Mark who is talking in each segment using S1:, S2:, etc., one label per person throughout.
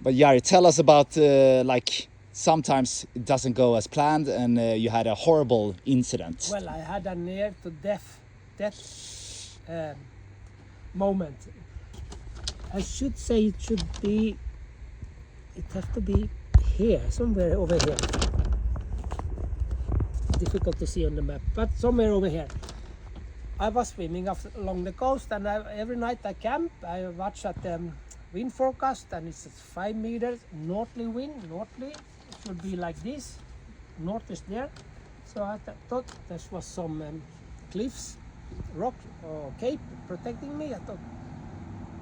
S1: But Jari, tell us about like sometimes it doesn't go as planned, and you had a horrible incident.
S2: Well, I had a near to death moment. I should say it has to be here, somewhere over here. Difficult to see on the map, but somewhere over here. I was swimming along the coast, and every night I camp. I watch at the wind forecast, and it's 5 meters northerly wind. Northerly, it should be like this. North is there. So I thought this was some cliffs, rock or cape protecting me. I thought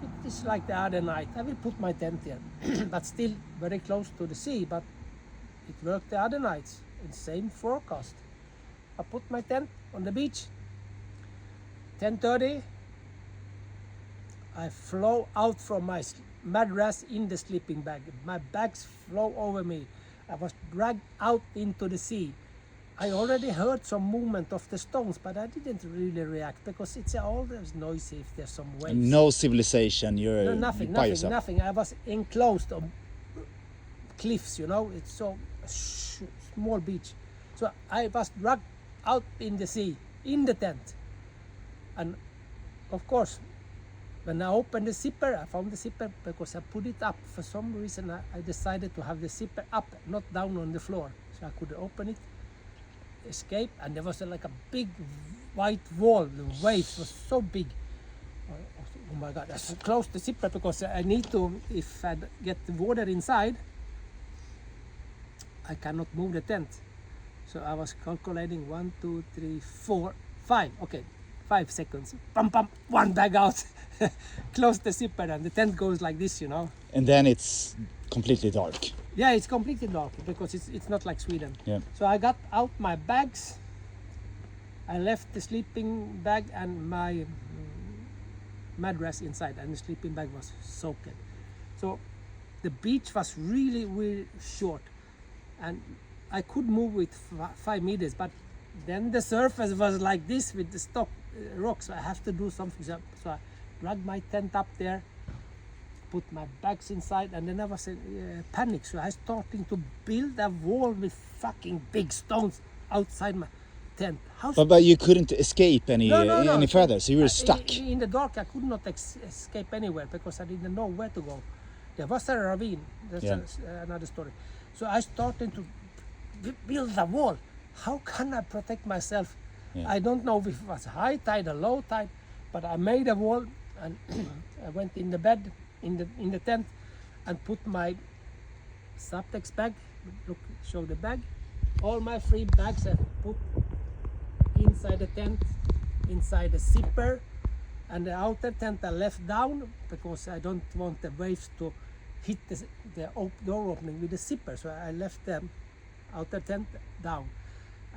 S2: it is like the other night. I will put my tent here, but still very close to the sea. But it worked the other nights in the same forecast. I put my tent on the beach. 10:30, I flow out from my mattress in the sleeping bag. My bags flow over me. I was dragged out into the sea. I already heard some movement of the stones, but I didn't really react because it's always noisy if there's some waves.
S1: No civilization, you're
S2: nothing. I was enclosed on cliffs, you know, it's so small beach. So I was dragged out in the sea, in the tent. And of course, when I opened the zipper, I found the zipper because I put it up. For some reason, I decided to have the zipper up, not down on the floor. So I could open it, escape, and there was like a big white wall. The waves were so big. Oh my God, I closed the zipper because I need to, if I get the water inside, I cannot move the tent. So I was calculating 1, 2, 3, 4, 5. Okay, 5 seconds. Pum, pum, one bag out. Close the zipper and the tent goes like this, you know.
S1: And then it's completely dark.
S2: Yeah, it's completely dark because it's not like Sweden.
S1: Yeah.
S2: So I got out my bags. I left the sleeping bag and my mattress inside, and the sleeping bag was soaked. So the beach was really, really short, and I could move with 5 meters, but then the surface was like this with the rocks. So I have to do something. So I dragged my tent up there, put my bags inside, and then I was in panic. So I started to build a wall with fucking big stones outside my tent.
S1: But you couldn't escape any further, so you were stuck.
S2: In the dark, I could not escape anywhere because I didn't know where to go. There was a ravine. That's another story. So I started to build a wall. How can I protect myself? Yeah. I don't know if it was high tide or low tide, but I made a wall, and I went in the bed, in the tent, and put my SUBTECH bag. Look, show the bag. All my 3 bags I put inside the tent, inside the zipper, and the outer tent I left down because I don't want the waves to hit the door opening with the zipper. So I left the outer tent down.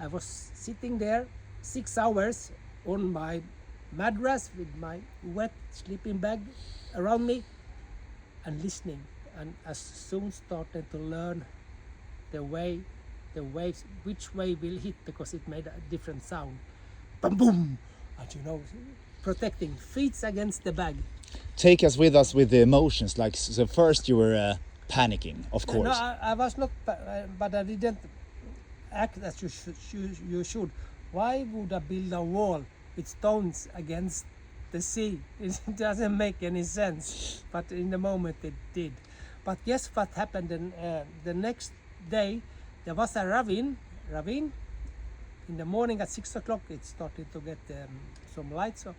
S2: I was sitting there 6 hours on my mattress with my wet sleeping bag around me and listening, and I soon started to learn the waves, which way will hit, because it made a different sound. Boom, boom, and you know, protecting feet against the bag.
S1: Take us with the emotions. Like, so first you were panicking, of course.
S2: No, I was not, but I didn't act as you should. Why would I build a wall with stones against the sea? It doesn't make any sense. But in the moment it did. But guess what happened? The next day there was a ravine. In the morning at 6 o'clock it started to get some light. So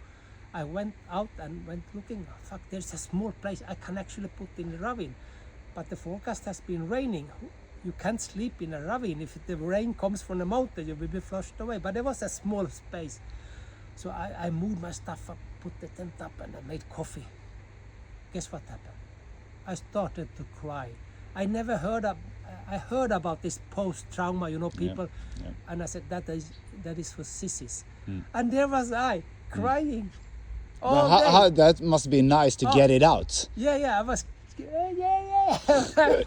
S2: I went out and went looking. Oh, fuck, there's a small place I can actually put in the ravine. But the forecast has been raining. You can't sleep in a ravine. If the rain comes from the mountain, you will be flushed away. But there was a small space. So I moved my stuff up, put the tent up, and I made coffee. Guess what happened? I started to cry. I heard about this post-trauma, you know, people. Yeah. And I said, that is for sissies. And there was I, crying.
S1: How that must be nice to get it out.
S2: Yeah, I was...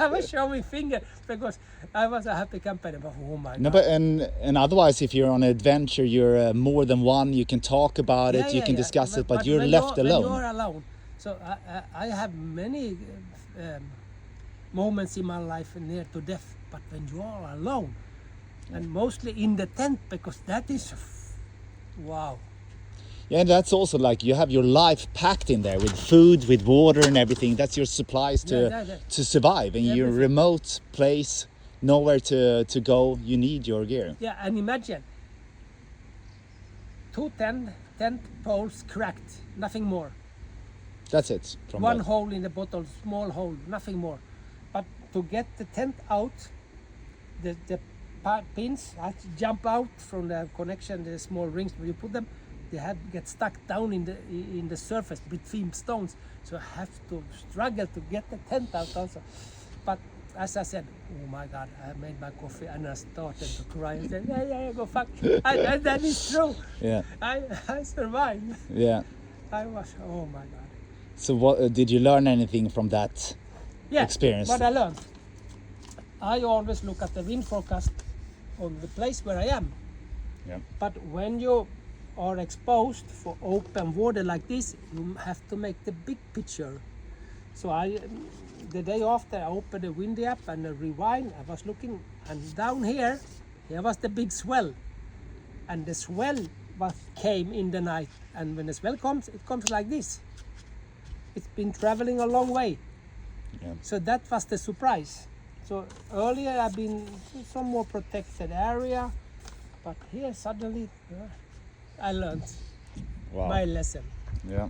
S2: I was showing finger because I was a happy camper. But oh my God.
S1: No, but and otherwise, if you're on an adventure, you're more than one. You can talk about it, you can discuss it, but you're left alone.
S2: When you're alone. So I have many moments in my life near to death. But when you are alone, and mostly in the tent, because that is, wow.
S1: Yeah, and that's also like you have your life packed in there with food, with water and everything. That's your supplies to survive. In your remote place, nowhere to go, you need your gear.
S2: Yeah, and imagine, 2 tent poles cracked, nothing more.
S1: That's it. From
S2: One
S1: that.
S2: hole in the bottom, small hole, nothing more. But to get the tent out, the pins had to jump out from the connection, the small rings where you put them. They had to get stuck down in the surface between stones. So I have to struggle to get the tent out also. But as I said, oh my God, I made my coffee and I started to cry and said, yeah, go fuck. And that is true.
S1: Yeah.
S2: I survived.
S1: Yeah.
S2: I was, oh my God.
S1: So what did you learn anything from that experience?
S2: What I learned. I always look at the wind forecast on the place where I am.
S1: Yeah.
S2: But when you are exposed for open water like this, you have to make the big picture. So the day after, I opened the windy app and the rewind. I was looking, and down here was the big swell, and the swell came in the night. And when the swell comes, it comes like this. It's been traveling a long way.
S1: Yeah.
S2: So that was the surprise. So earlier I've been in some more protected area, but here suddenly I learned my lesson.
S1: Yeah.